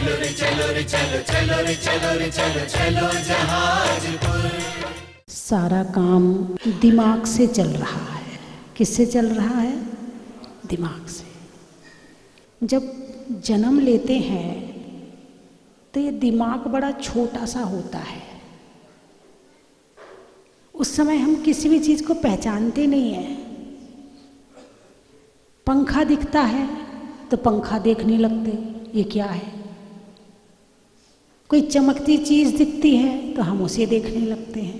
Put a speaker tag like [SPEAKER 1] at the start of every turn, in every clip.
[SPEAKER 1] चलो रे चलो रे चलो चलो रे चलो रे चलो चलो जहाजपुर।
[SPEAKER 2] सारा काम दिमाग से चल रहा है। किससे चल रहा है? दिमाग से। जब जन्म लेते हैं तो ये दिमाग बड़ा छोटा सा होता है। उस समय हम किसी भी चीज़ को पहचानते नहीं हैं। पंखा दिखता है तो पंखा देखने लगते, ये क्या है। कोई चमकती चीज़ दिखती है तो हम उसे देखने लगते हैं।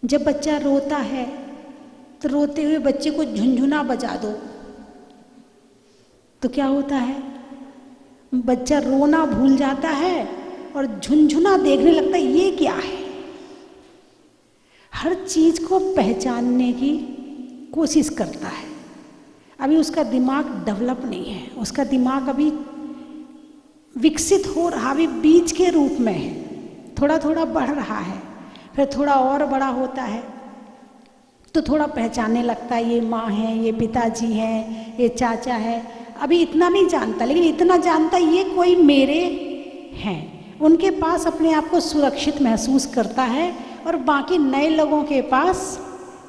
[SPEAKER 2] जब बच्चा रोता है तो रोते हुए बच्चे को झुनझुना बजा दो तो क्या होता है? बच्चा रोना भूल जाता है और झुनझुना देखने लगता है, ये क्या है। हर चीज़ को पहचानने की कोशिश करता है। अभी उसका दिमाग डेवलप नहीं है, उसका दिमाग अभी विकसित हो रहा, अभी बीज के रूप में है, थोड़ा थोड़ा बढ़ रहा है, फिर थोड़ा और बड़ा होता है तो थोड़ा पहचानने लगता है, ये माँ है, ये पिताजी हैं, ये चाचा है। अभी इतना नहीं जानता, लेकिन इतना जानता है ये कोई मेरे हैं। उनके पास अपने आप को सुरक्षित महसूस करता है और बाकी नए लोगों के पास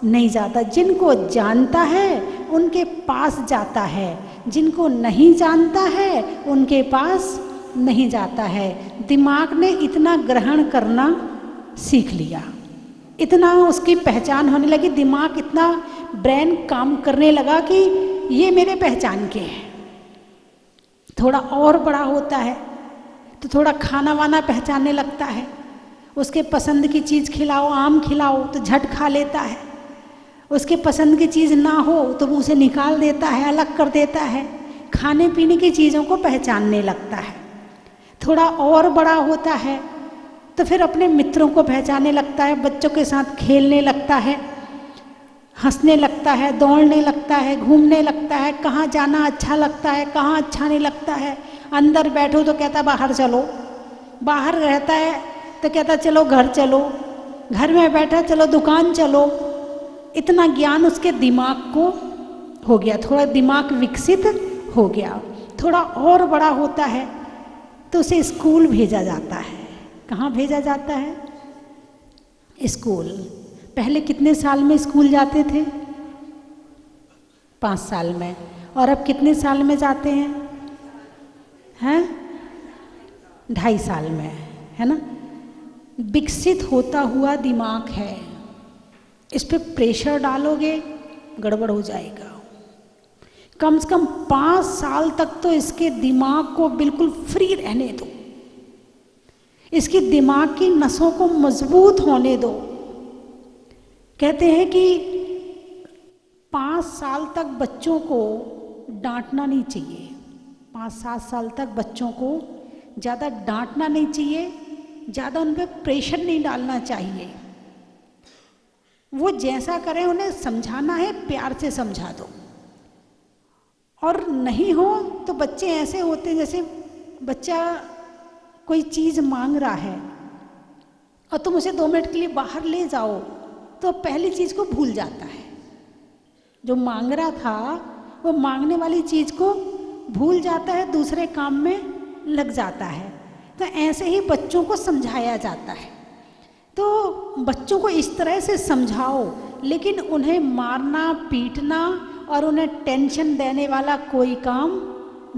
[SPEAKER 2] नहीं जाता। जिनको जानता है उनके पास जाता है, जिनको नहीं जानता है उनके पास नहीं जाता है। दिमाग ने इतना ग्रहण करना सीख लिया, इतना उसकी पहचान होने लगी, दिमाग इतना ब्रेन काम करने लगा कि ये मेरे पहचान के हैं। थोड़ा और बड़ा होता है तो थोड़ा खाना वाना पहचानने लगता है। उसके पसंद की चीज़ खिलाओ, आम खिलाओ तो झट खा लेता है। उसके पसंद की चीज़ ना हो तो वो उसे निकाल देता है, अलग कर देता है। खाने पीने की चीज़ों को पहचानने लगता है। थोड़ा और बड़ा होता है तो फिर अपने मित्रों को पहचानने लगता है, बच्चों के साथ खेलने लगता है, हंसने लगता है, दौड़ने लगता है, घूमने लगता है। कहाँ जाना अच्छा लगता है, कहाँ अच्छा नहीं लगता है। अंदर बैठो तो कहता बाहर चलो, बाहर रहता है तो कहता चलो घर चलो, घर में बैठा चलो दुकान चलो। इतना ज्ञान उसके दिमाग को हो गया, थोड़ा दिमाग विकसित हो गया। थोड़ा और बड़ा होता है तो उसे स्कूल भेजा जाता है। कहाँ भेजा जाता है? स्कूल। पहले कितने साल में स्कूल जाते थे? 5 साल में। और अब कितने साल में जाते हैं? 2.5 साल में, है ना। विकसित होता हुआ दिमाग है, इस पे प्रेशर डालोगे गड़बड़ हो जाएगा। कम से कम 5 साल तक तो इसके दिमाग को बिल्कुल फ्री रहने दो, इसकी दिमाग की नसों को मजबूत होने दो। कहते हैं कि 5 साल तक बच्चों को डांटना नहीं चाहिए। 5-7 साल तक बच्चों को ज़्यादा डांटना नहीं चाहिए, ज़्यादा उन पर प्रेशर नहीं डालना चाहिए। वो जैसा करें उन्हें समझाना है, प्यार से समझा दो। और नहीं हो तो बच्चे ऐसे होते हैं, जैसे बच्चा कोई चीज़ मांग रहा है और तुम उसे 2 मिनट के लिए बाहर ले जाओ तो पहली चीज़ को भूल जाता है। जो मांग रहा था वो मांगने वाली चीज़ को भूल जाता है, दूसरे काम में लग जाता है। तो ऐसे ही बच्चों को समझाया जाता है। तो बच्चों को इस तरह से समझाओ, लेकिन उन्हें मारना पीटना और उन्हें टेंशन देने वाला कोई काम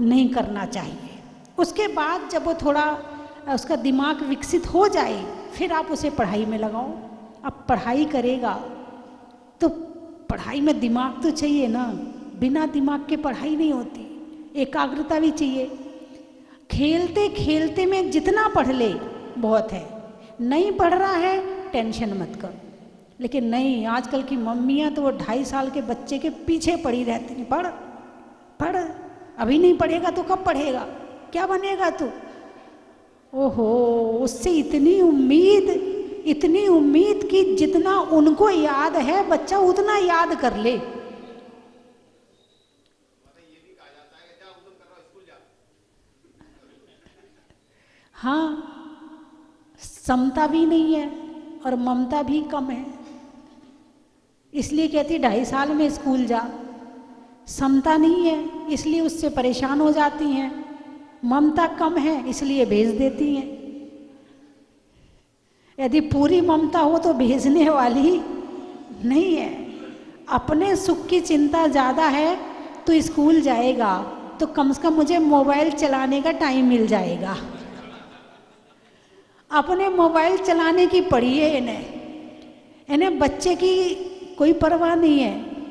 [SPEAKER 2] नहीं करना चाहिए। उसके बाद जब वो थोड़ा उसका दिमाग विकसित हो जाए फिर आप उसे पढ़ाई में लगाओ। अब पढ़ाई करेगा तो पढ़ाई में दिमाग तो चाहिए ना, बिना दिमाग के पढ़ाई नहीं होती। एकाग्रता भी चाहिए। खेलते खेलते में जितना पढ़ ले बहुत है। नहीं पढ़ रहा है टेंशन मत कर। लेकिन नहीं, आजकल की मम्मियाँ तो वो 2.5 साल के बच्चे के पीछे पड़ी रहती हैं, पढ़ पढ़, अभी नहीं पढ़ेगा तो कब पढ़ेगा, क्या बनेगा तू। ओहो, उससे इतनी उम्मीद कि जितना उनको याद है बच्चा उतना याद कर ले। हाँ, समता भी नहीं है और ममता भी कम है, इसलिए कहती 2.5 साल में स्कूल जा। समता नहीं है इसलिए उससे परेशान हो जाती हैं, ममता कम है इसलिए भेज देती हैं। यदि पूरी ममता हो तो भेजने वाली नहीं है। अपने सुख की चिंता ज़्यादा है तो स्कूल जाएगा तो कम से कम मुझे मोबाइल चलाने का टाइम मिल जाएगा। अपने मोबाइल चलाने की पड़ी है इन्हें बच्चे की कोई परवाह नहीं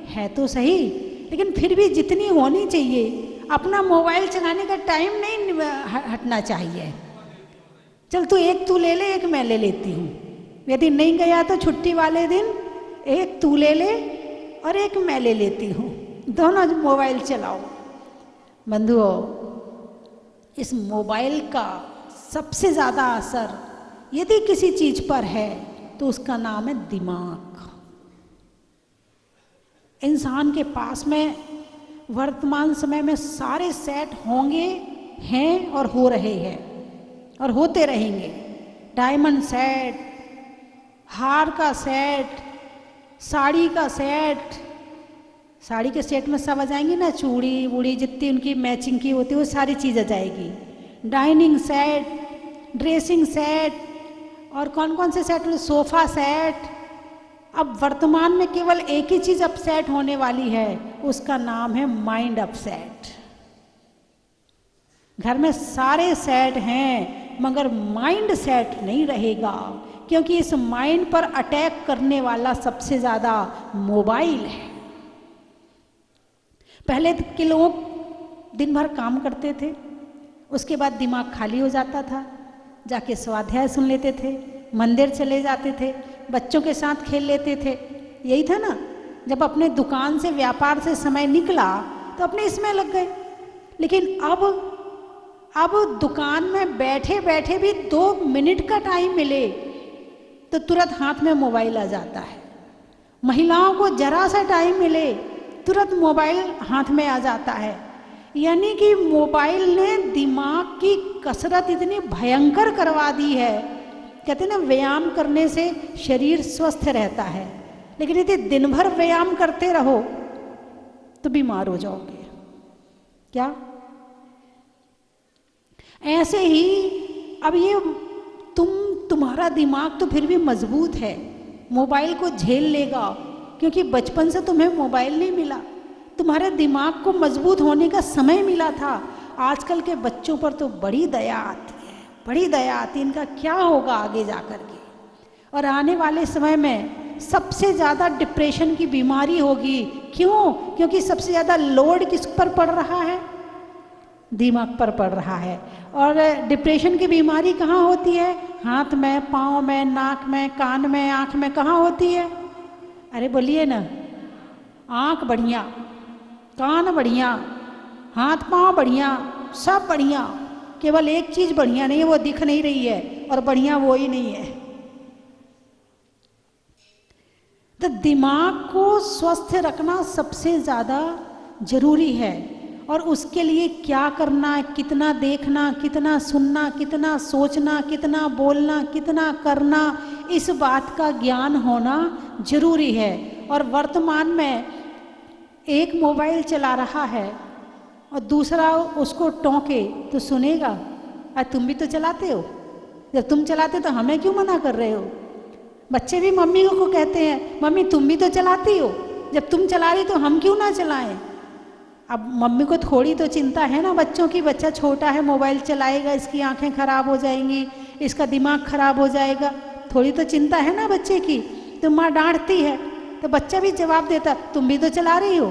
[SPEAKER 2] है तो सही, लेकिन फिर भी जितनी होनी चाहिए अपना मोबाइल चलाने का टाइम नहीं हटना चाहिए। चल तू एक तू ले ले, एक मैं ले लेती हूँ। यदि नहीं गया तो छुट्टी वाले दिन एक तू ले ले और एक मैं ले लेती हूँ, दोनों मोबाइल चलाओ। बंधुओं, इस मोबाइल का सबसे ज़्यादा असर यदि किसी चीज़ पर है तो उसका नाम है दिमाग। इंसान के पास में वर्तमान समय में सारे सेट होंगे, हैं और हो रहे हैं और होते रहेंगे। डायमंड सेट, हार का सेट, साड़ी का सेट, साड़ी के सेट में सब आ जाएंगी ना, चूड़ी वूड़ी जितनी उनकी मैचिंग की होती है वो सारी चीज़ आ जाएगी। डाइनिंग सेट, ड्रेसिंग सेट और कौन कौन से सेट, सोफ़ा सेट। अब वर्तमान में केवल एक ही चीज़ अपसेट होने वाली है, उसका नाम है माइंड अपसेट। घर में सारे सेट हैं मगर माइंड सेट नहीं रहेगा, क्योंकि इस माइंड पर अटैक करने वाला सबसे ज़्यादा मोबाइल है। पहले के लोग दिन भर काम करते थे, उसके बाद दिमाग खाली हो जाता था, जाके स्वाध्याय सुन लेते थे, मंदिर चले जाते थे, बच्चों के साथ खेल लेते थे। यही था ना। जब अपने दुकान से व्यापार से समय निकला तो अपने इसमें लग गए। लेकिन अब दुकान में बैठे बैठे भी 2 मिनट का टाइम मिले तो तुरंत हाथ में मोबाइल आ जाता है। महिलाओं को जरा सा टाइम मिले तुरंत मोबाइल हाथ में आ जाता है। यानी कि मोबाइल ने दिमाग की कसरत इतनी भयंकर करवा दी है। कहते हैं ना, व्यायाम करने से शरीर स्वस्थ रहता है, लेकिन यदि दिन भर व्यायाम करते रहो तो बीमार हो जाओगे। क्या? ऐसे ही अब ये तुम्हारा दिमाग तो फिर भी मजबूत है, मोबाइल को झेल लेगा, क्योंकि बचपन से तुम्हें मोबाइल नहीं मिला, तुम्हारे दिमाग को मजबूत होने का समय मिला था। आजकल के बच्चों पर तो बड़ी दया आती है, बड़ी दया आती है। इनका क्या होगा आगे जा कर के। और आने वाले समय में सबसे ज़्यादा डिप्रेशन की बीमारी होगी। क्यों? क्योंकि सबसे ज़्यादा लोड किस पर पड़ रहा है? दिमाग पर पड़ रहा है। और डिप्रेशन की बीमारी कहाँ होती है? हाथ में, पाँव में, नाक में, कान में, आँख में। कहाँ होती है? अरे बोलिए ना। आँख बढ़िया, कान बढ़िया, हाथ पाँव बढ़िया, सब बढ़िया, केवल एक चीज़ बढ़िया नहीं है, वो दिख नहीं रही है, और बढ़िया वो ही नहीं है। तो दिमाग को स्वस्थ रखना सबसे ज़्यादा जरूरी है। और उसके लिए क्या करना, कितना देखना, कितना सुनना, कितना सोचना, कितना बोलना, कितना करना, इस बात का ज्ञान होना जरूरी है। और वर्तमान में एक मोबाइल चला रहा है और दूसरा उसको टोके तो सुनेगा? अरे तुम भी तो चलाते हो, जब तुम चलाते तो हमें क्यों मना कर रहे हो? बच्चे भी मम्मी को कहते हैं, मम्मी तुम भी तो चलाती हो, जब तुम चला रही तो हम क्यों ना चलाएं? अब मम्मी को थोड़ी तो चिंता है ना बच्चों की। बच्चा छोटा है, मोबाइल चलाएगा, इसकी आंखें खराब हो जाएंगी, इसका दिमाग खराब हो जाएगा, थोड़ी तो चिंता है ना बच्चे की। तो माँ डांटती है तो बच्चा भी जवाब देता, तुम भी तो चला रही हो,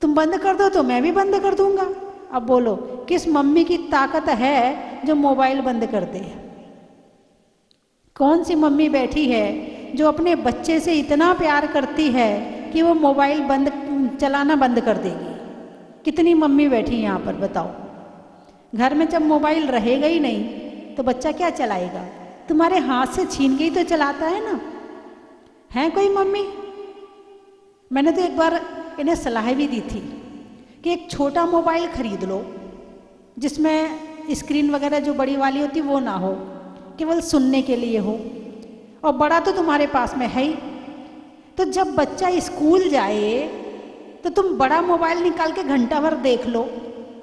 [SPEAKER 2] तुम बंद कर दो तो मैं भी बंद कर दूंगा। अब बोलो किस मम्मी की ताकत है जो मोबाइल बंद कर दे? कौन सी मम्मी बैठी है जो अपने बच्चे से इतना प्यार करती है कि वो मोबाइल चलाना बंद कर देगी? कितनी मम्मी बैठी यहाँ पर बताओ। घर में जब मोबाइल रहेगा ही नहीं तो बच्चा क्या चलाएगा? तुम्हारे हाथ से छीन के ही तो चलाता है ना। है कोई मम्मी? मैंने तो एक बार इन्हें सलाह भी दी थी कि एक छोटा मोबाइल खरीद लो जिसमें स्क्रीन वगैरह जो बड़ी वाली होती वो ना हो, केवल सुनने के लिए हो, और बड़ा तो तुम्हारे पास में है ही। तो जब बच्चा स्कूल जाए तो तुम बड़ा मोबाइल निकाल के घंटा भर देख लो,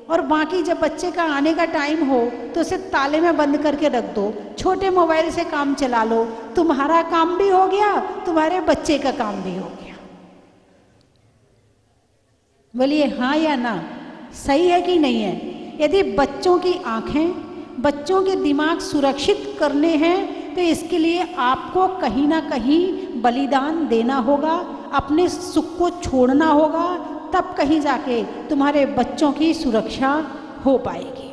[SPEAKER 2] और बाकी जब बच्चे का आने का टाइम हो तो उसे ताले में बंद करके रख दो, छोटे मोबाइल से काम चला लो, तुम्हारा काम भी हो गया, तुम्हारे बच्चे का काम भी हो गया। बोलिए हाँ या ना, सही है कि नहीं है? यदि बच्चों की आंखें, बच्चों के दिमाग सुरक्षित करने हैं तो इसके लिए आपको कहीं ना कहीं बलिदान देना होगा, अपने सुख को छोड़ना होगा, तब कहीं जाके तुम्हारे बच्चों की सुरक्षा हो पाएगी।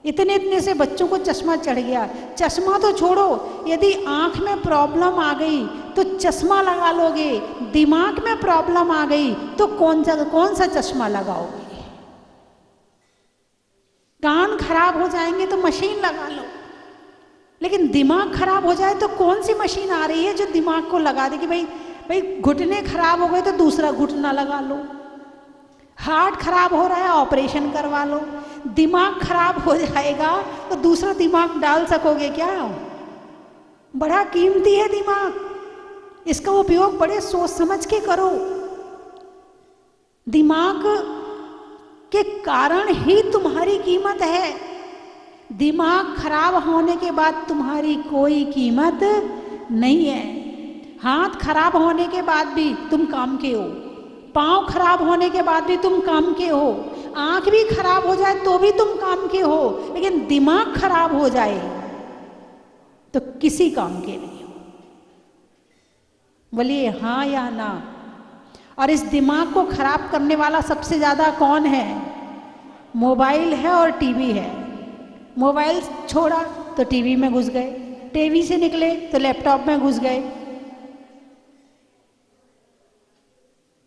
[SPEAKER 2] इतने इतने से बच्चों को चश्मा चढ़ गया, चश्मा तो छोड़ो, यदि आँख में प्रॉब्लम आ गई तो चश्मा लगा लोगे, दिमाग में प्रॉब्लम आ गई तो कौन सा चश्मा लगाओगे? कान खराब हो जाएंगे तो मशीन लगा लो, लेकिन दिमाग खराब हो जाए तो कौन सी मशीन आ रही है जो दिमाग को लगा दे कि भाई घुटने खराब हो गए तो दूसरा घुटना लगा लो, हार्ट खराब हो रहा है ऑपरेशन करवा लो, दिमाग खराब हो जाएगा तो दूसरा दिमाग डाल सकोगे क्या? बड़ा कीमती है दिमाग, इसका उपयोग बड़े सोच समझ के करो। दिमाग के कारण ही तुम्हारी कीमत है, दिमाग खराब होने के बाद तुम्हारी कोई कीमत नहीं है। हाथ खराब होने के बाद भी तुम काम के हो, पाँव खराब होने के बाद भी तुम काम के हो, आँख भी खराब हो जाए तो भी तुम काम के हो, लेकिन दिमाग खराब हो जाए तो किसी काम के नहीं हो। बोलिए हाँ या ना? और इस दिमाग को खराब करने वाला सबसे ज़्यादा कौन है? मोबाइल है और टीवी है। मोबाइल छोड़ा तो टीवी में घुस गए, टीवी से निकले तो लैपटॉप में घुस गए।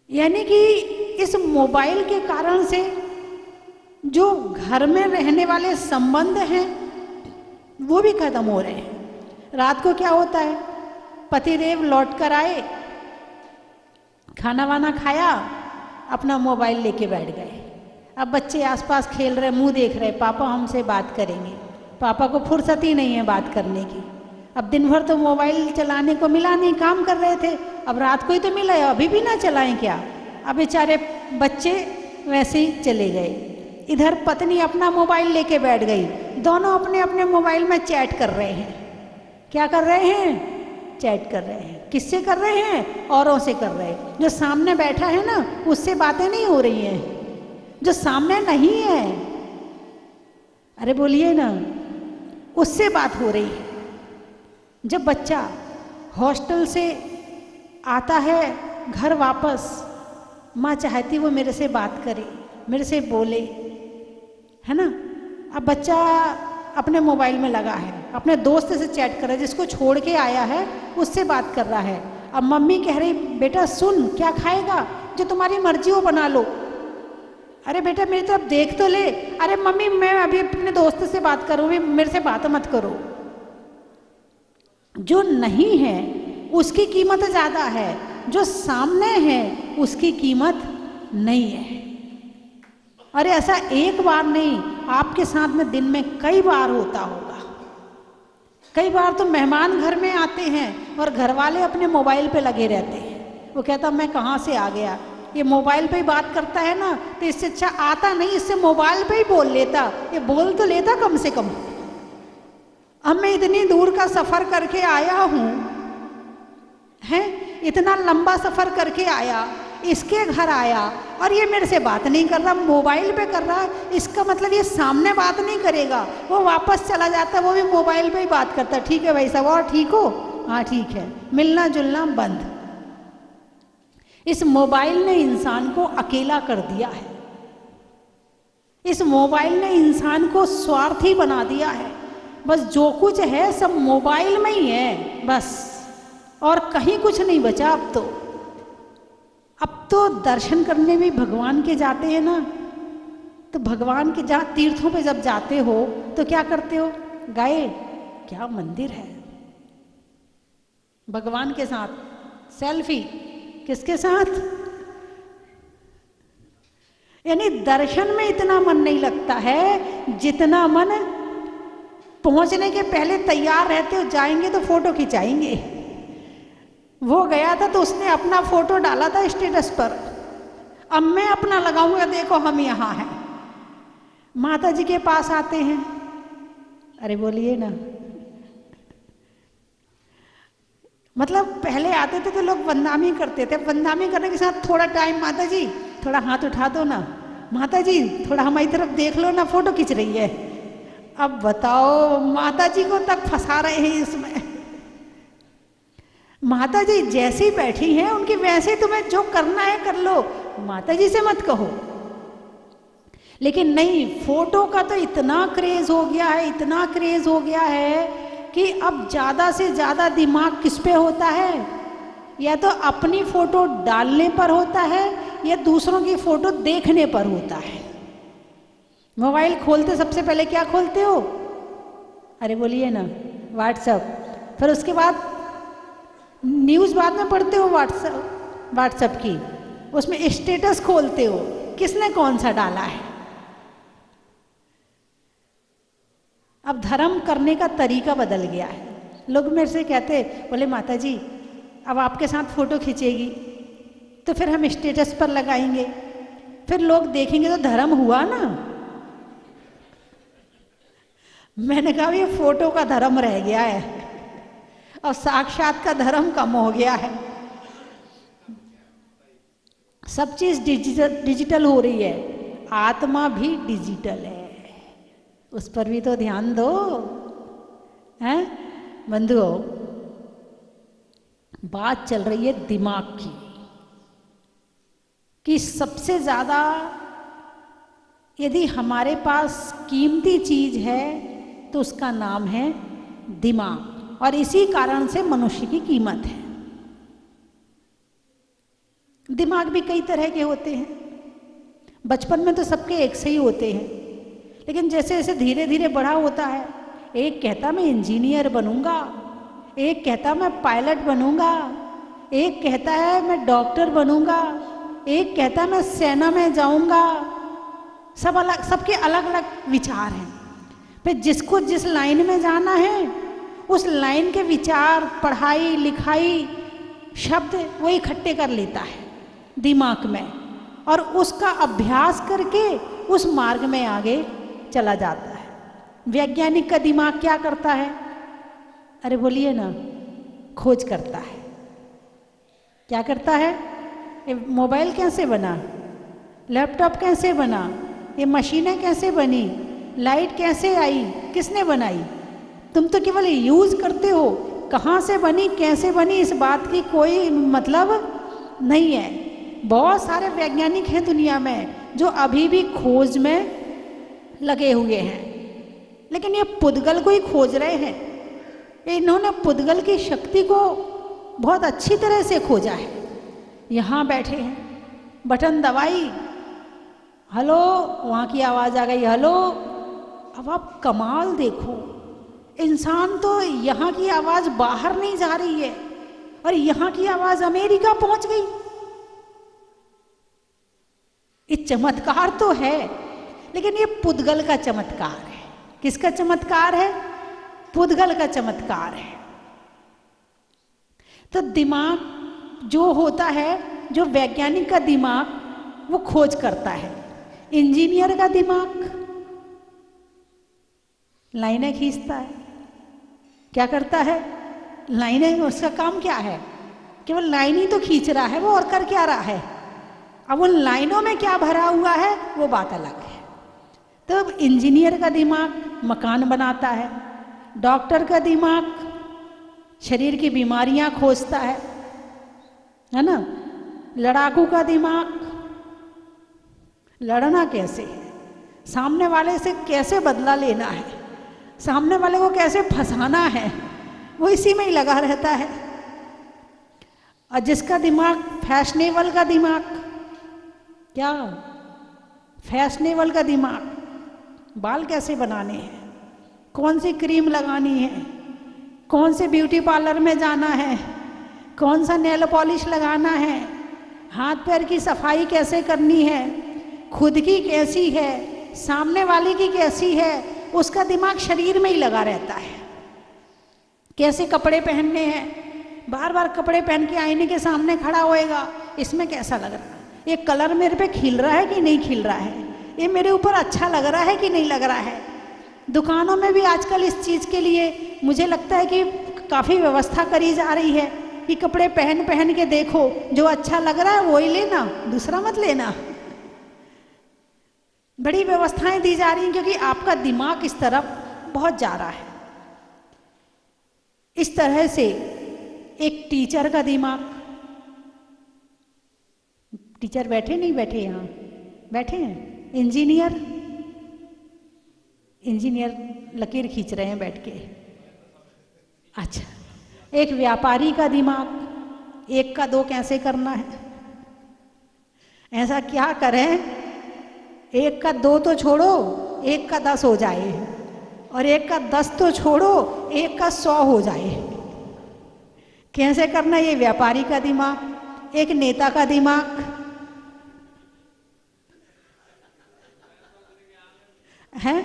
[SPEAKER 2] यानी कि इस मोबाइल के कारण से जो घर में रहने वाले संबंध हैं वो भी खत्म हो रहे हैं। रात को क्या होता है, पतिदेव लौट कर आए, खाना वाना खाया, अपना मोबाइल लेके बैठ गए। अब बच्चे आसपास खेल रहे, मुंह देख रहे, पापा हमसे बात करेंगे। पापा को फुर्सत ही नहीं है बात करने की। अब दिन भर तो मोबाइल चलाने को मिला नहीं, काम कर रहे थे, अब रात को ही तो मिला है, अभी भी ना चलाएं क्या? अब बेचारे बच्चे वैसे ही चले गए। इधर पत्नी अपना मोबाइल लेके बैठ गई, दोनों अपने अपने मोबाइल में चैट कर रहे हैं। क्या कर रहे हैं? चैट कर रहे हैं। किससे कर रहे हैं? औरों से कर रहे हैं। जो सामने बैठा है ना उससे बातें नहीं हो रही हैं, जो सामने नहीं है, अरे बोलिए ना, उससे बात हो रही है। जब बच्चा हॉस्टल से आता है घर वापस, माँ चाहती वो मेरे से बात करे, मेरे से बोले, है ना। अब बच्चा अपने मोबाइल में लगा है, अपने दोस्त से चैट कर रहा है, जिसको छोड़ के आया है उससे बात कर रहा है। अब मम्मी कह रही बेटा सुन, क्या खाएगा? जो तुम्हारी मर्जी हो बना लो। अरे बेटा मेरी तरफ देख तो ले। अरे मम्मी मैं अभी अपने दोस्त से बात करूँगी, मेरे से बात मत करो। जो नहीं है उसकी कीमत ज़्यादा है, जो सामने है उसकी कीमत नहीं है। अरे ऐसा एक बार नहीं, आपके साथ में दिन में कई बार होता होगा। कई बार तो मेहमान घर में आते हैं और घर वाले अपने मोबाइल पे लगे रहते हैं। वो कहता मैं कहाँ से आ गया, ये मोबाइल पे ही बात करता है ना, तो इससे अच्छा आता नहीं, इससे मोबाइल पे ही बोल लेता, ये बोल तो लेता कम से कम। अब मैं इतनी दूर का सफ़र करके आया हूँ, हैं, इतना लंबा सफ़र करके आया, इसके घर आया और ये मेरे से बात नहीं कर रहा, मोबाइल पे कर रहा है। इसका मतलब ये सामने बात नहीं करेगा, वो वापस चला जाता, वो भी मोबाइल पे ही बात करता। ठीक है भाई साहब, और ठीक हो? हाँ ठीक है। मिलना जुलना बंद। इस मोबाइल ने इंसान को अकेला कर दिया है। इस मोबाइल ने इंसान को स्वार्थी बना दिया है। बस जो कुछ है सब मोबाइल में ही है बस, और कहीं कुछ नहीं बचा। अब तो दर्शन करने भी भगवान के जाते हैं ना, तो भगवान के जहाँ तीर्थों पे जब जाते हो तो क्या करते हो? गए, क्या मंदिर है, भगवान के साथ सेल्फी। किसके साथ? यानी दर्शन में इतना मन नहीं लगता है जितना मन पहुंचने के पहले तैयार रहते हो, जाएंगे तो फोटो खिंचाएंगे। वो गया था तो उसने अपना फोटो डाला था स्टेटस पर, अब मैं अपना लगाऊंगा, देखो हम यहाँ हैं। माता जी के पास आते हैं, अरे बोलिए ना, मतलब पहले आते थे तो लोग वंदामी करते थे, वंदामी करने के साथ थोड़ा टाइम, माता जी थोड़ा हाथ उठा दो ना, माता जी थोड़ा हमारी तरफ देख लो ना, फोटो खींच रही है। अब बताओ माता जी को तक फंसा रहे हैं इसमें। माता जी जैसी बैठी हैं उनकी वैसे तुम्हें जो करना है कर लो, माता जी से मत कहो। लेकिन नहीं, फोटो का तो इतना क्रेज हो गया है, इतना क्रेज हो गया है कि अब ज़्यादा से ज़्यादा दिमाग किस पे होता है, या तो अपनी फोटो डालने पर होता है या दूसरों की फोटो देखने पर होता है। मोबाइल खोलते सबसे पहले क्या खोलते हो? अरे बोलिए ना, व्हाट्सएप। फिर उसके बाद न्यूज़ बाद में पढ़ते हो व्हाट्सएप की, उसमें स्टेटस खोलते हो, किसने कौन सा डाला है। अब धर्म करने का तरीका बदल गया है। लोग मेरे से कहते, बोले माता जी अब आपके साथ फोटो खींचेगी तो फिर हम स्टेटस पर लगाएंगे, फिर लोग देखेंगे तो धर्म हुआ ना। मैंने कहा ये फोटो का धर्म रह गया है और साक्षात का धर्म कम हो गया है। सब चीज डिजिटल हो रही है, आत्मा भी डिजिटल है, उस पर भी तो ध्यान दो, हैं बंधुओं। बात चल रही है दिमाग की कि सबसे ज्यादा यदि हमारे पास कीमती चीज है तो उसका नाम है दिमाग, और इसी कारण से मनुष्य की कीमत है। दिमाग भी कई तरह के होते हैं, बचपन में तो सबके एक से ही होते हैं, लेकिन जैसे जैसे धीरे धीरे बड़ा होता है, एक कहता मैं इंजीनियर बनूंगा, एक कहता मैं पायलट बनूंगा, एक कहता है मैं डॉक्टर बनूंगा, एक कहता मैं सेना में जाऊंगा। सब अलग, सबके अलग अलग विचार हैं। फिर जिसको जिस लाइन में जाना है उस लाइन के विचार, पढ़ाई लिखाई, शब्द वो इकट्ठे कर लेता है दिमाग में, और उसका अभ्यास करके उस मार्ग में आगे चला जाता है। वैज्ञानिक का दिमाग क्या करता है? अरे बोलिए ना, खोज करता है। क्या करता है? ये मोबाइल कैसे बना, लैपटॉप कैसे बना, ये मशीनें कैसे बनी, लाइट कैसे आई, किसने बनाई? तुम तो केवल यूज करते हो, कहाँ से बनी कैसे बनी इस बात की कोई मतलब नहीं है। बहुत सारे वैज्ञानिक हैं दुनिया में जो अभी भी खोज में लगे हुए हैं, लेकिन ये पुद्गल को ही खोज रहे हैं। इन्होंने पुद्गल की शक्ति को बहुत अच्छी तरह से खोजा है। यहाँ बैठे हैं, बटन दबाई, हेलो, वहाँ की आवाज़ आ गई, हेलो। अब आप कमाल देखो, इंसान तो यहाँ की आवाज़ बाहर नहीं जा रही है और यहाँ की आवाज़ अमेरिका पहुँच गई। ये चमत्कार तो है, लेकिन ये पुद्गल का चमत्कार है। किसका चमत्कार है? पुद्गल का चमत्कार है। तो दिमाग जो होता है, जो वैज्ञानिक का दिमाग वो खोज करता है, इंजीनियर का दिमाग लाइनें खींचता है। क्या करता है? लाइनें, उसका काम क्या है? केवल लाइन ही तो खींच रहा है वो, और कर क्या रहा है? अब उन लाइनों में क्या भरा हुआ है वो बात अलग है। तो इंजीनियर का दिमाग मकान बनाता है, डॉक्टर का दिमाग शरीर की बीमारियां खोजता है ना, लड़ाकू का दिमाग लड़ना कैसे है, सामने वाले से कैसे बदला लेना है, सामने वाले को कैसे फंसाना है, वो इसी में ही लगा रहता है। और जिसका दिमाग फैशनेबल का दिमाग, क्या फैशनेबल का दिमाग, बाल कैसे बनाने हैं, कौन सी क्रीम लगानी है, कौन से ब्यूटी पार्लर में जाना है, कौन सा नेल पॉलिश लगाना है, हाथ पैर की सफाई कैसे करनी है, खुद की कैसी है, सामने वाले की कैसी है, उसका दिमाग शरीर में ही लगा रहता है। कैसे कपड़े पहनने हैं, बार बार कपड़े पहन के आईने के सामने खड़ा होएगा, इसमें कैसा लग रहा है, ये कलर मेरे पे खिल रहा है कि नहीं खिल रहा है, ये मेरे ऊपर अच्छा लग रहा है कि नहीं लग रहा है। दुकानों में भी आजकल इस चीज़ के लिए मुझे लगता है कि काफ़ी व्यवस्था करी जा रही है कि कपड़े पहन पहन के देखो, जो अच्छा लग रहा है वही लेना, दूसरा मत लेना। बड़ी व्यवस्थाएं दी जा रही हैं क्योंकि आपका दिमाग इस तरफ बहुत जा रहा है। इस तरह से एक टीचर का दिमाग, टीचर बैठे नहीं बैठे, यहाँ बैठे हैं, इंजीनियर लकीर खींच रहे हैं बैठ के। अच्छा, एक व्यापारी का दिमाग, 1 का 2 कैसे करना है, ऐसा क्या करें 1 का 2 तो छोड़ो 1 का 10 हो जाए, और 1 का 10 तो छोड़ो 1 का 100 हो जाए। कैसे करना, ये व्यापारी का दिमाग। एक नेता का दिमाग है,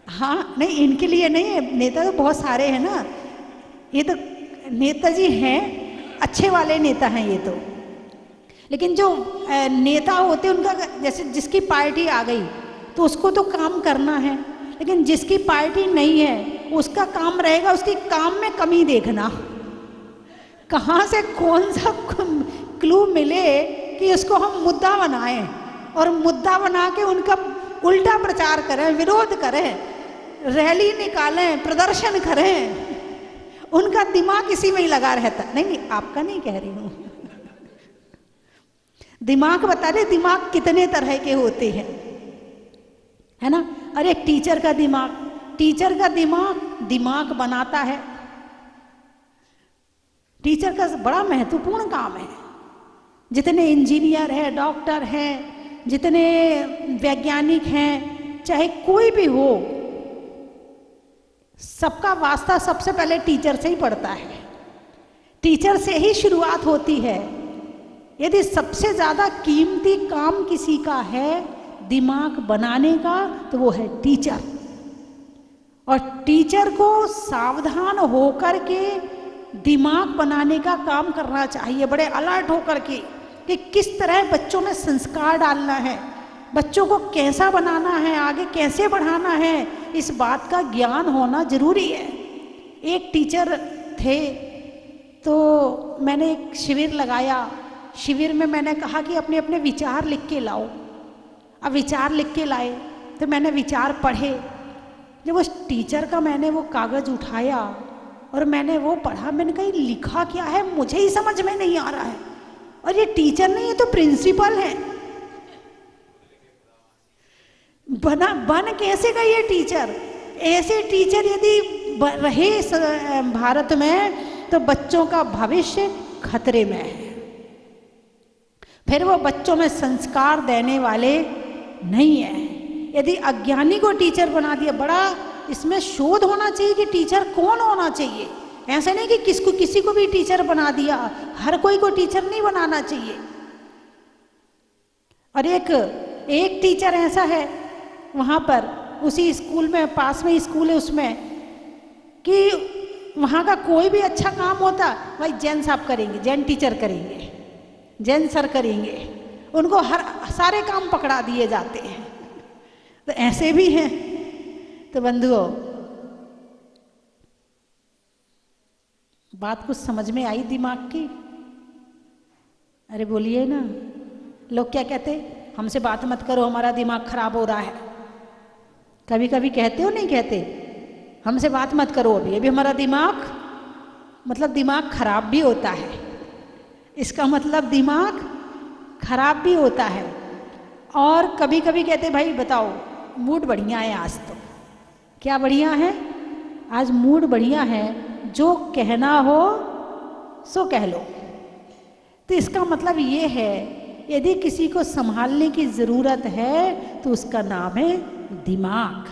[SPEAKER 2] हाँ नहीं इनके लिए नहीं है, नेता तो बहुत सारे हैं ना, ये तो नेताजी हैं, अच्छे वाले नेता हैं ये तो। लेकिन जो नेता होते हैं उनका, जैसे जिसकी पार्टी आ गई तो उसको तो काम करना है, लेकिन जिसकी पार्टी नहीं है उसका काम रहेगा उसकी काम में कमी देखना, कहाँ से कौन सा क्लू मिले कि उसको हम मुद्दा बनाएं, और मुद्दा बना के उनका उल्टा प्रचार करें, विरोध करें, रैली निकालें, प्रदर्शन करें। उनका दिमाग इसी में ही लगा रहता। नहीं आपका नहीं कह रही हूँ, दिमाग बता रहे, दिमाग कितने तरह के होते हैं, है ना। और एक टीचर का दिमाग बनाता है। टीचर का बड़ा महत्वपूर्ण काम है। जितने इंजीनियर हैं, डॉक्टर हैं, जितने वैज्ञानिक हैं, चाहे कोई भी हो, सबका वास्ता सबसे पहले टीचर से ही पड़ता है। टीचर से ही शुरुआत होती है। यदि सबसे ज़्यादा कीमती काम किसी का है दिमाग बनाने का, तो वो है टीचर। और टीचर को सावधान होकर के दिमाग बनाने का काम करना चाहिए, बड़े अलर्ट होकर के, कि किस तरह बच्चों में संस्कार डालना है, बच्चों को कैसा बनाना है, आगे कैसे बढ़ाना है, इस बात का ज्ञान होना जरूरी है। एक टीचर थे तो मैंने एक शिविर लगाया। शिविर में मैंने कहा कि अपने अपने विचार लिख के लाओ। अब विचार लिख के लाए तो मैंने विचार पढ़े। जब उस टीचर का मैंने वो कागज़ उठाया और मैंने वो पढ़ा, मैंने कहा लिखा क्या है मुझे ही समझ में नहीं आ रहा है, और ये टीचर नहीं, ये तो प्रिंसिपल है। बन कैसे गई ये टीचर? ऐसे टीचर यदि रहे भारत में तो बच्चों का भविष्य खतरे में है। फिर वो बच्चों में संस्कार देने वाले नहीं है। यदि अज्ञानी को टीचर बना दिया, बड़ा इसमें शोध होना चाहिए कि टीचर कौन होना चाहिए। ऐसा नहीं कि किसी को भी टीचर बना दिया, हर कोई को टीचर नहीं बनाना चाहिए। और एक टीचर ऐसा है वहाँ पर, उसी स्कूल में, पास में स्कूल है उसमें, कि वहाँ का कोई भी अच्छा काम होता भाई जैन साहब करेंगे, जैन टीचर करेंगे, जैन सर करेंगे, उनको सारे काम पकड़ा दिए जाते हैं। तो ऐसे भी हैं। तो बंधुओं, बात कुछ समझ में आई दिमाग की? अरे बोलिए ना। लोग क्या कहते, हमसे बात मत करो, हमारा दिमाग खराब हो रहा है। कभी कभी कहते हो नहीं कहते, हमसे बात मत करो, अभी अभी हमारा दिमाग, मतलब दिमाग खराब भी होता है। इसका मतलब दिमाग खराब भी होता है। और कभी कभी कहते भाई बताओ मूड बढ़िया है आज, तो क्या बढ़िया है? आज मूड बढ़िया है, जो कहना हो सो कह लो। तो इसका मतलब ये है, यदि किसी को संभालने की ज़रूरत है तो उसका नाम है दिमाग।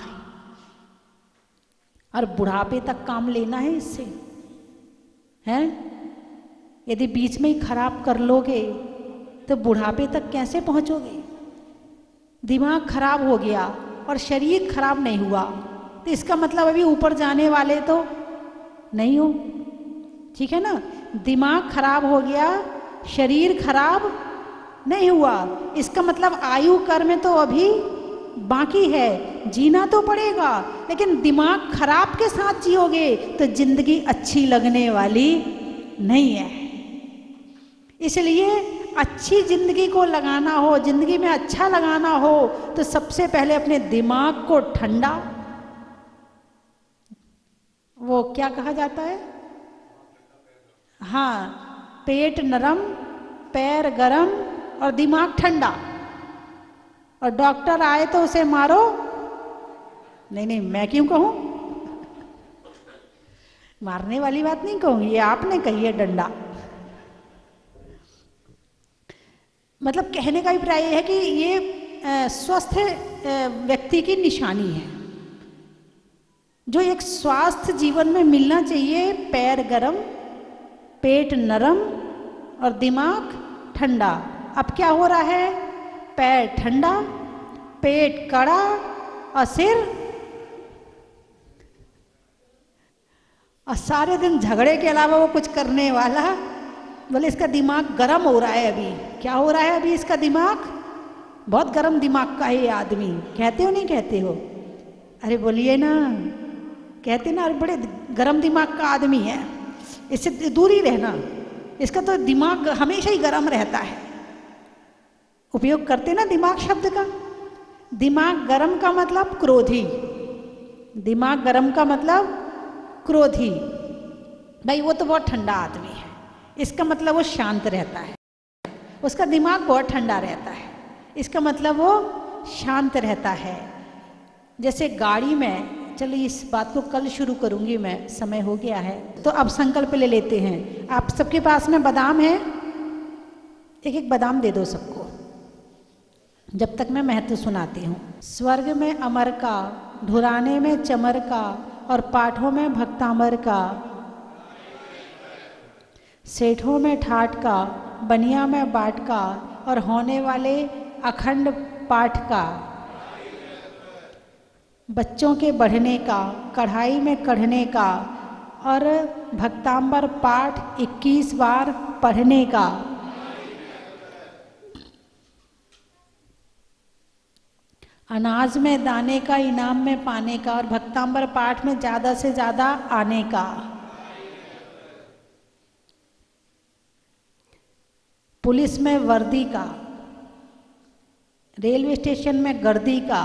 [SPEAKER 2] और बुढ़ापे तक काम लेना है इससे, हैं? यदि बीच में ही खराब कर लोगे तो बुढ़ापे तक कैसे पहुंचोगे? दिमाग खराब हो गया और शरीर खराब नहीं हुआ तो इसका मतलब अभी ऊपर जाने वाले तो नहीं हो। ठीक है ना? दिमाग खराब हो गया, शरीर खराब नहीं हुआ, इसका मतलब आयु कर में तो अभी बाकी है, जीना तो पड़ेगा, लेकिन दिमाग खराब के साथ जियोगे तो जिंदगी अच्छी लगने वाली नहीं है। इसलिए अच्छी जिंदगी को लगाना हो, जिंदगी में अच्छा लगाना हो, तो सबसे पहले अपने दिमाग को ठंडा, वो क्या कहा जाता है, हाँ, पेट नरम, पैर गरम और दिमाग ठंडा। और डॉक्टर आए तो उसे मारो नहीं, नहीं मैं क्यों कहूं, मारने वाली बात नहीं कहूंगी, ये आपने कही है, डंडा। मतलब कहने का अभिप्राय है कि ये स्वस्थ व्यक्ति की निशानी है, जो एक स्वास्थ्य जीवन में मिलना चाहिए। पैर गरम, पेट नरम और दिमाग ठंडा। अब क्या हो रहा है, पैर ठंडा, पेट कड़ा और सिर, और सारे दिन झगड़े के अलावा वो कुछ करने वाला। बोले इसका दिमाग गर्म हो रहा है अभी। क्या हो रहा है अभी इसका दिमाग? बहुत गर्म दिमाग का है ये आदमी। कहते हो नहीं कहते हो? अरे बोलिए ना, कहते ना, अरे बड़े गर्म दिमाग का आदमी है, इससे दूर ही रहना, इसका तो दिमाग हमेशा ही गर्म रहता है। उपयोग करते ना दिमाग शब्द का। दिमाग गर्म का मतलब क्रोधी, दिमाग गर्म का मतलब क्रोधी। भाई वो तो बहुत ठंडा आदमी है, इसका मतलब वो शांत रहता है, उसका दिमाग बहुत ठंडा रहता है, इसका मतलब वो शांत रहता है। जैसे गाड़ी में, चलिए इस बात को कल शुरू करूंगी मैं, समय हो गया है, तो अब संकल्प ले लेते हैं। आप सबके पास में बादाम है, एक एक बादाम दे दो सबको, जब तक मैं महत्व सुनाती हूँ। स्वर्ग में अमर का, धुराने में चमर का और पाठों में भक्तामर का, सेठों में ठाट का, बनिया में बाट का और होने वाले अखंड पाठ का, बच्चों के बढ़ने का, कढ़ाई में कढ़ने का और भक्तांबर पाठ 21 बार पढ़ने का। अनाज में दाने का, इनाम में पाने का और भक्तांबर पाठ में ज़्यादा से ज़्यादा आने का। पुलिस में वर्दी का, रेलवे स्टेशन में गर्दी का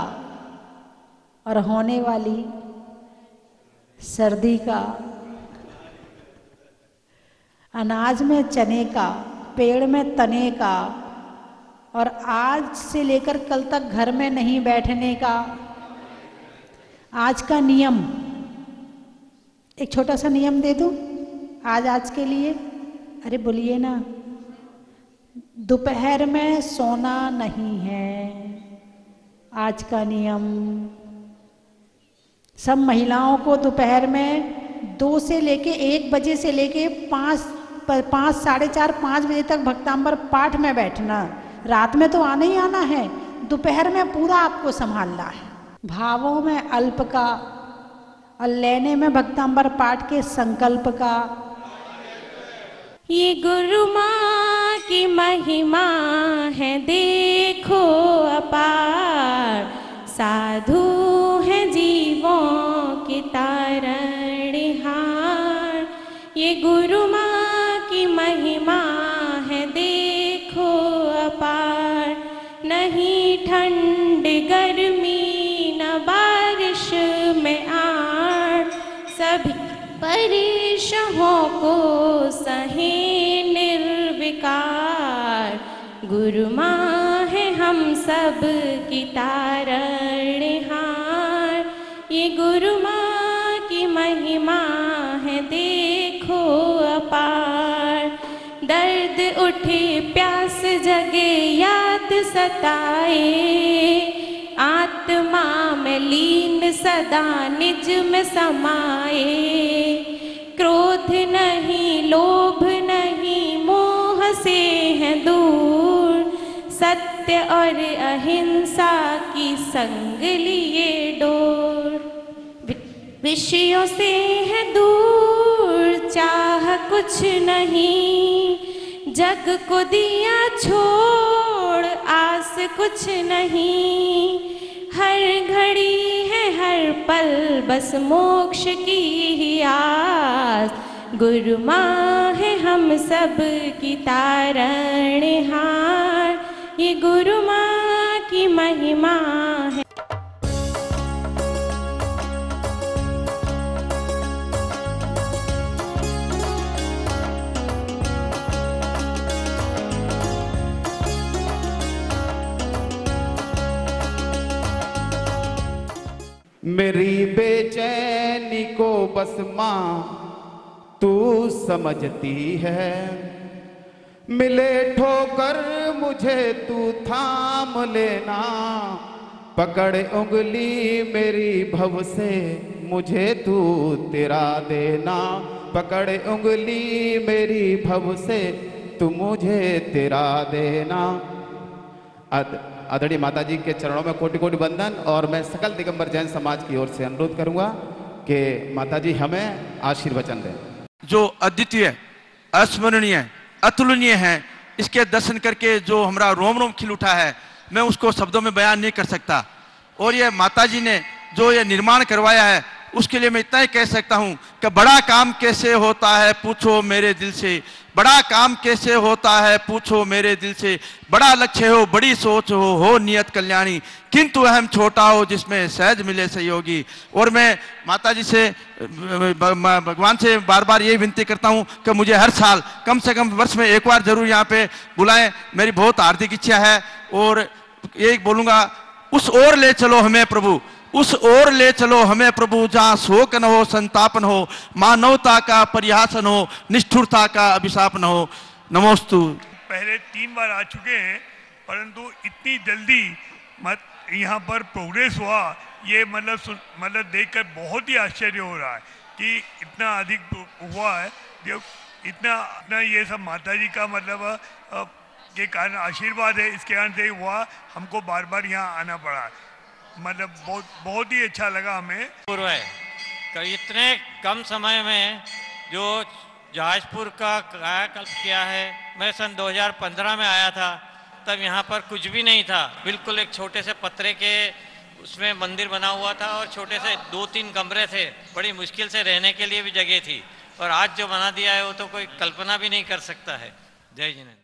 [SPEAKER 2] और होने वाली सर्दी का। अनाज में चने का, पेड़ में तने का और आज से लेकर कल तक घर में नहीं बैठने का। आज का नियम, एक छोटा सा नियम दे दूं आज के लिए। अरे बोलिए ना, दोपहर में सोना नहीं है, आज का नियम। सब महिलाओं को दोपहर में 2 से लेके 1 बजे से लेके 5 साढ़े 4 5 बजे तक भक्तांबर पाठ में बैठना। रात में तो आना ही आना है, दोपहर में पूरा आपको संभालना है। भावों में अल्प का और लेने में भक्तांबर पाठ के संकल्प का।
[SPEAKER 3] ये गुरु माँ की महिमा है देखो अपार, साधु है जीवों की तारणहार। ये गुरु माँ की महिमा है देखो अपार, नहीं ठंड गर्मी न बारिश में आड़, सभी परेशानों को सहे निर्विकार। गुरु माँ है हम सब की तारणहार, ये गुरु माँ की महिमा है देखो अपार। दर्द उठे प्यास जगे याद सताए, आत्मा में लीन सदा निज में समाए। क्रोध नहीं लोभ नहीं मोह से है दूर, सत्य और अहिंसा की संग लिए डोर। विषयों से है दूर चाह कुछ नहीं, जग को दिया छोड़ आस कुछ नहीं। हर घड़ी है हर पल बस मोक्ष की ही आस। गुरु माँ है हम सब की तारणहार, ये गुरु माँ की महिमा है।
[SPEAKER 4] मेरी बेचैनी को बस माँ तू समझती है, मिले ठोकर मुझे तू थाम लेना, पकड़ उंगली मेरी भव से मुझे तू तेरा देना, पकड़ उंगली मेरी भव से तू मुझे तेरा देना। आदरणीय माता जी के चरणों में कोटि कोटि वंदन। और मैं सकल दिगंबर जैन समाज की ओर से अनुरोध करूंगा कि माता जी हमें आशीर्वचन दें।
[SPEAKER 5] जो अद्वितीय, अस्मरणीय, अतुलनीय है, इसके दर्शन करके जो हमारा रोम रोम खिल उठा है, मैं उसको शब्दों में बयान नहीं कर सकता। और ये माता जी ने जो ये निर्माण करवाया है, उसके लिए मैं इतना ही कह सकता हूँ कि बड़ा काम कैसे होता है पूछो मेरे दिल से, बड़ा काम कैसे होता है पूछो मेरे दिल से, बड़ा लक्ष्य हो, बड़ी सोच हो नियत कल्याणी, किंतु अहम छोटा हो जिसमें सहज मिले सहयोगी। और मैं माता जी से, भगवान से बार बार यही विनती करता हूँ कि मुझे हर साल कम से कम वर्ष में एक बार जरूर यहाँ पे बुलाएं, मेरी बहुत हार्दिक इच्छा है। और यही बोलूँगा, उस ओर ले चलो हमें प्रभु, उस ओर ले चलो हमें प्रभु, जहाँ शोक न हो, संताप न हो, मानवता का परिहासन हो, निष्ठुरता का अभिशाप न हो। नमोस्तु।
[SPEAKER 6] पहले 3 बार आ चुके हैं, परंतु इतनी जल्दी मत यहाँ पर प्रोग्रेस हुआ, ये मतलब देखकर बहुत ही आश्चर्य हो रहा है कि इतना अधिक हुआ है। इतना ये सब माता जी का के कारण आशीर्वाद है, इसके कारण से हुआ, हमको बार बार यहाँ आना पड़ा। मतलब बहुत ही अच्छा लगा हमें।
[SPEAKER 7] पूर्व है कि इतने कम समय में जो जहाजपुर का कायाकल्प किया है। मैं सन 2015 में आया था, तब यहाँ पर कुछ भी नहीं था, बिल्कुल एक छोटे से पत्रे के उसमें मंदिर बना हुआ था और छोटे से 2-3 कमरे थे, बड़ी मुश्किल से रहने के लिए भी जगह थी। और आज जो बना दिया है वो तो कोई कल्पना भी नहीं कर सकता है। जय जिनेंद्र।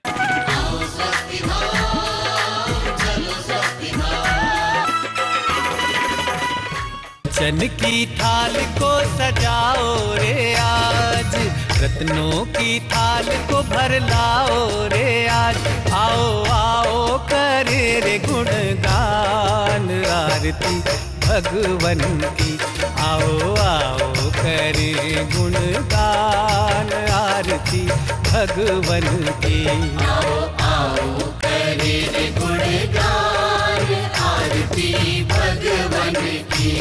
[SPEAKER 1] चन की थाल को सजाओ रे आज, रत्नों की थाल को भर लाओ रे आज, आओ आओ करे रे गुणगान आरती भगवन की, आओ आओ करे गुणगान आरती भगवन की, आओ आओ करे रे गुणगान आरती भगवन की।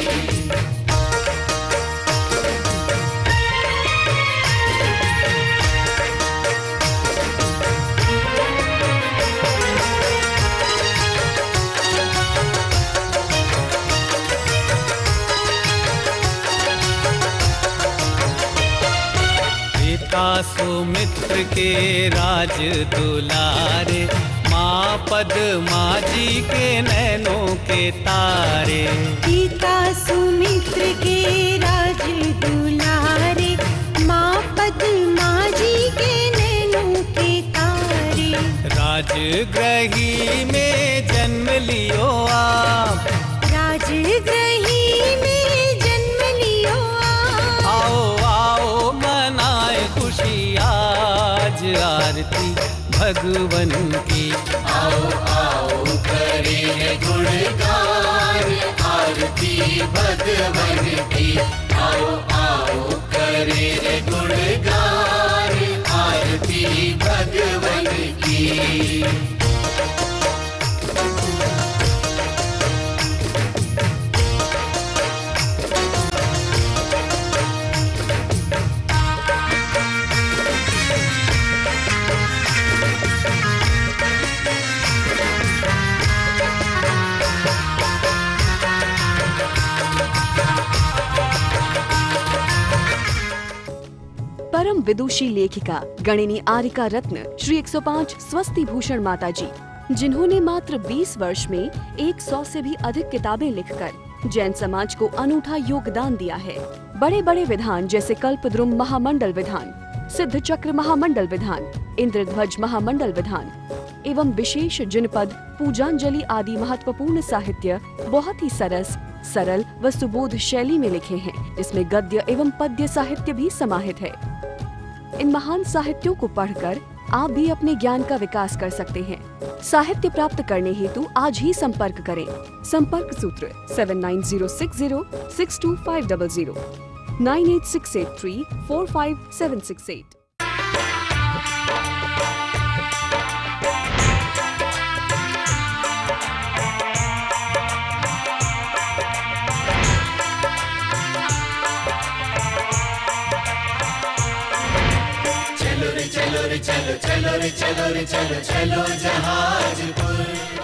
[SPEAKER 1] सुमित्र के राज दुलारे, माँ पद्मा जी के नैनों के तारे,
[SPEAKER 8] पिता सुमित्र के राज दुलारे, माँ पद्मा जी के नैनों के तारे,
[SPEAKER 1] राजगृही में जन्म लियो आप,
[SPEAKER 8] राजगृही में जन्म लियो आप,
[SPEAKER 1] आओ आओ मनाए खुशी आज आरती भगवन की, आओ आओ करे गुणगान आरती भगवन की, आओ आओ करे गुणगान आरती भगवन की।
[SPEAKER 9] परम विदुषी लेखिका गणिनी आरिका रत्न श्री 105 स्वस्ति भूषण माता जी जिन्होंने मात्र 20 वर्ष में 100 से भी अधिक किताबें लिखकर जैन समाज को अनूठा योगदान दिया है। बड़े बड़े विधान जैसे कल्पद्रुम महामंडल विधान, सिद्ध चक्र महामंडल विधान, इंद्रध्वज महामंडल विधान एवं विशेष जिनपद, पूजांजलि आदि महत्वपूर्ण साहित्य बहुत ही सरस, सरल व सुबोध शैली में लिखे हैं, जिसमें गद्य एवं पद्य साहित्य भी समाहित है। इन महान साहित्यों को पढ़कर आप भी अपने ज्ञान का विकास कर सकते हैं। साहित्य प्राप्त करने हेतु आज ही संपर्क करें। संपर्क सूत्र 7906062500 9868345768।
[SPEAKER 1] चलो रे चलो रे चलो चलो रे चलो रे चलो चलो जहाज पर।